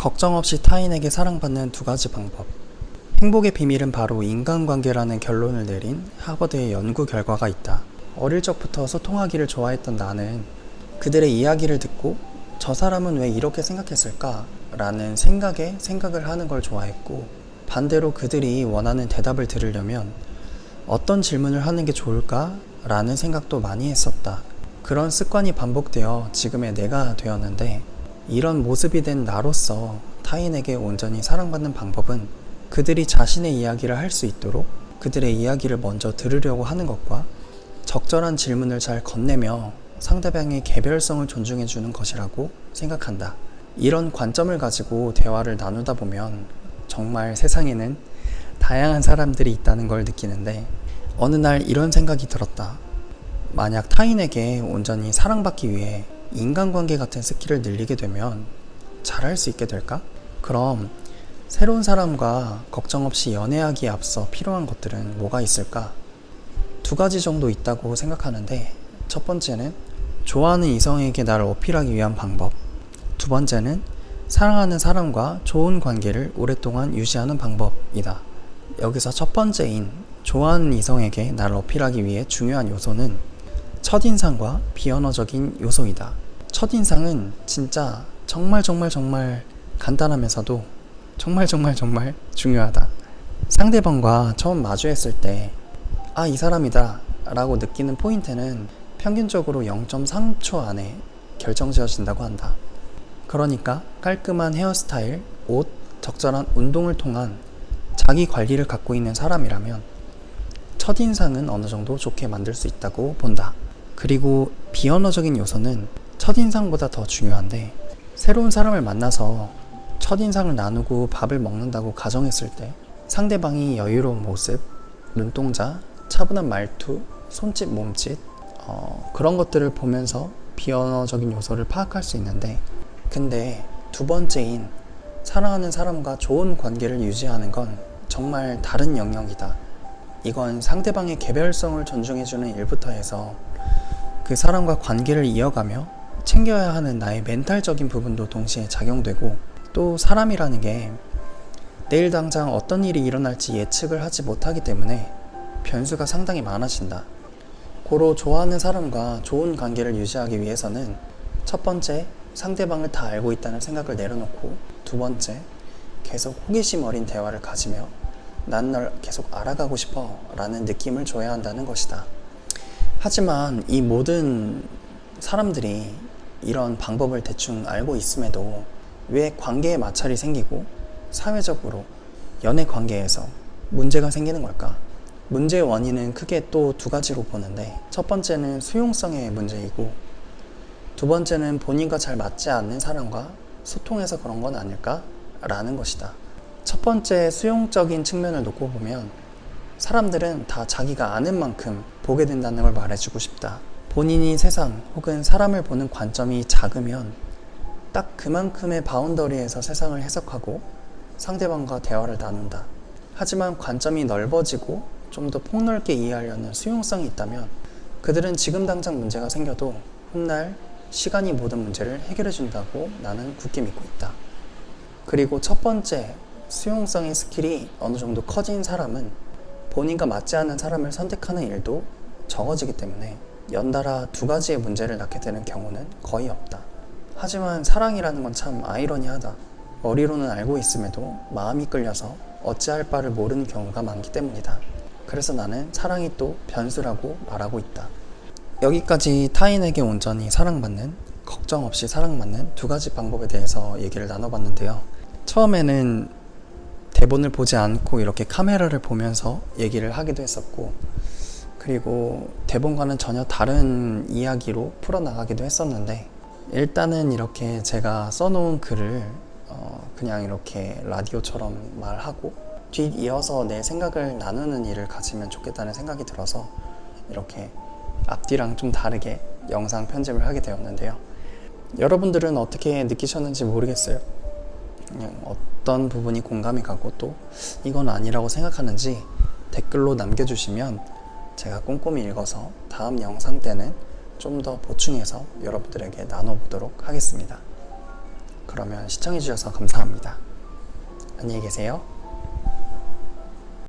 걱정 없이 타인에게 사랑받는 두 가지 방법. 행복의 비밀은 바로 인간관계라는 결론을 내린 하버드의 연구 결과가 있다. 어릴 적부터 소통하기를 좋아했던 나는 그들의 이야기를 듣고 저 사람은 왜 이렇게 생각했을까? 라는 생각을 하는 걸 좋아했고, 반대로 그들이 원하는 대답을 들으려면 어떤 질문을 하는 게 좋을까? 라는 생각도 많이 했었다. 그런 습관이 반복되어 지금의 내가 되었는데, 이런 모습이 된 나로서 타인에게 온전히 사랑받는 방법은 그들이 자신의 이야기를 할 수 있도록 그들의 이야기를 먼저 들으려고 하는 것과 적절한 질문을 잘 건네며 상대방의 개별성을 존중해 주는 것이라고 생각한다. 이런 관점을 가지고 대화를 나누다 보면 정말 세상에는 다양한 사람들이 있다는 걸 느끼는데, 어느 날 이런 생각이 들었다. 만약 타인에게 온전히 사랑받기 위해 인간관계 같은 스킬을 늘리게 되면 잘할 수 있게 될까? 그럼 새로운 사람과 걱정 없이 연애하기에 앞서 필요한 것들은 뭐가 있을까? 두 가지 정도 있다고 생각하는데, 첫 번째는 좋아하는 이성에게 나를 어필하기 위한 방법, 두 번째는 사랑하는 사람과 좋은 관계를 오랫동안 유지하는 방법이다. 여기서 첫 번째인 좋아하는 이성에게 나를 어필하기 위해 중요한 요소는 첫인상과 비언어적인 요소이다. 첫인상은 진짜 정말 간단하면서도 정말 중요하다. 상대방과 처음 마주했을 때 이 사람이다 라고 느끼는 포인트는 평균적으로 0.3초 안에 결정지어진다고 한다. 그러니까 깔끔한 헤어스타일, 옷, 적절한 운동을 통한 자기 관리를 갖고 있는 사람이라면 첫인상은 어느 정도 좋게 만들 수 있다고 본다. 그리고 비언어적인 요소는 첫인상보다 더 중요한데, 새로운 사람을 만나서 첫인상을 나누고 밥을 먹는다고 가정했을 때 상대방이 여유로운 모습, 눈동자, 차분한 말투, 손짓, 몸짓, 그런 것들을 보면서 비언어적인 요소를 파악할 수 있는데, 근데 두 번째인 사랑하는 사람과 좋은 관계를 유지하는 건 정말 다른 영역이다. 이건 상대방의 개별성을 존중해주는 일부터 해서 그 사람과 관계를 이어가며 챙겨야 하는 나의 멘탈적인 부분도 동시에 작용되고, 또 사람이라는 게 내일 당장 어떤 일이 일어날지 예측을 하지 못하기 때문에 변수가 상당히 많아진다. 고로 좋아하는 사람과 좋은 관계를 유지하기 위해서는 첫 번째, 상대방을 다 알고 있다는 생각을 내려놓고, 두 번째, 계속 호기심 어린 대화를 가지며 난 널 계속 알아가고 싶어 라는 느낌을 줘야 한다는 것이다. 하지만 이 모든 사람들이 이런 방법을 대충 알고 있음에도 왜 관계에 마찰이 생기고 사회적으로 연애 관계에서 문제가 생기는 걸까? 문제의 원인은 크게 또 두 가지로 보는데, 첫 번째는 수용성의 문제이고, 두 번째는 본인과 잘 맞지 않는 사람과 소통해서 그런 건 아닐까? 라는 것이다. 첫 번째 수용적인 측면을 놓고 보면 사람들은 다 자기가 아는 만큼 보게 된다는 걸 말해주고 싶다. 본인이 세상 혹은 사람을 보는 관점이 작으면 딱 그만큼의 바운더리에서 세상을 해석하고 상대방과 대화를 나눈다. 하지만 관점이 넓어지고 좀 더 폭넓게 이해하려는 수용성이 있다면 그들은 지금 당장 문제가 생겨도 훗날 시간이 모든 문제를 해결해 준다고 나는 굳게 믿고 있다. 그리고 첫 번째 수용성의 스킬이 어느 정도 커진 사람은 본인과 맞지 않는 사람을 선택하는 일도 적어지기 때문에 연달아 두 가지의 문제를 낳게 되는 경우는 거의 없다. 하지만 사랑이라는 건 참 아이러니하다. 머리로는 알고 있음에도 마음이 끌려서 어찌할 바를 모르는 경우가 많기 때문이다. 그래서 나는 사랑이 또 변수라고 말하고 있다. 여기까지 타인에게 온전히 사랑받는, 걱정 없이 사랑받는 두 가지 방법에 대해서 얘기를 나눠봤는데요. 처음에는 대본을 보지 않고 이렇게 카메라를 보면서 얘기를 하기도 했었고, 그리고 대본과는 전혀 다른 이야기로 풀어나가기도 했었는데, 일단은 이렇게 제가 써놓은 글을 그냥 이렇게 라디오처럼 말하고 뒷이어서 내 생각을 나누는 일을 가지면 좋겠다는 생각이 들어서 이렇게 앞뒤랑 좀 다르게 영상 편집을 하게 되었는데요. 여러분들은 어떻게 느끼셨는지 모르겠어요. 그냥 어떤 부분이 공감이 가고 또 이건 아니라고 생각하는지 댓글로 남겨주시면 제가 꼼꼼히 읽어서 다음 영상 때는 좀 더 보충해서 여러분들에게 나눠보도록 하겠습니다. 그럼 그러면 시청해주셔서 감사합니다. 안녕히 계세요.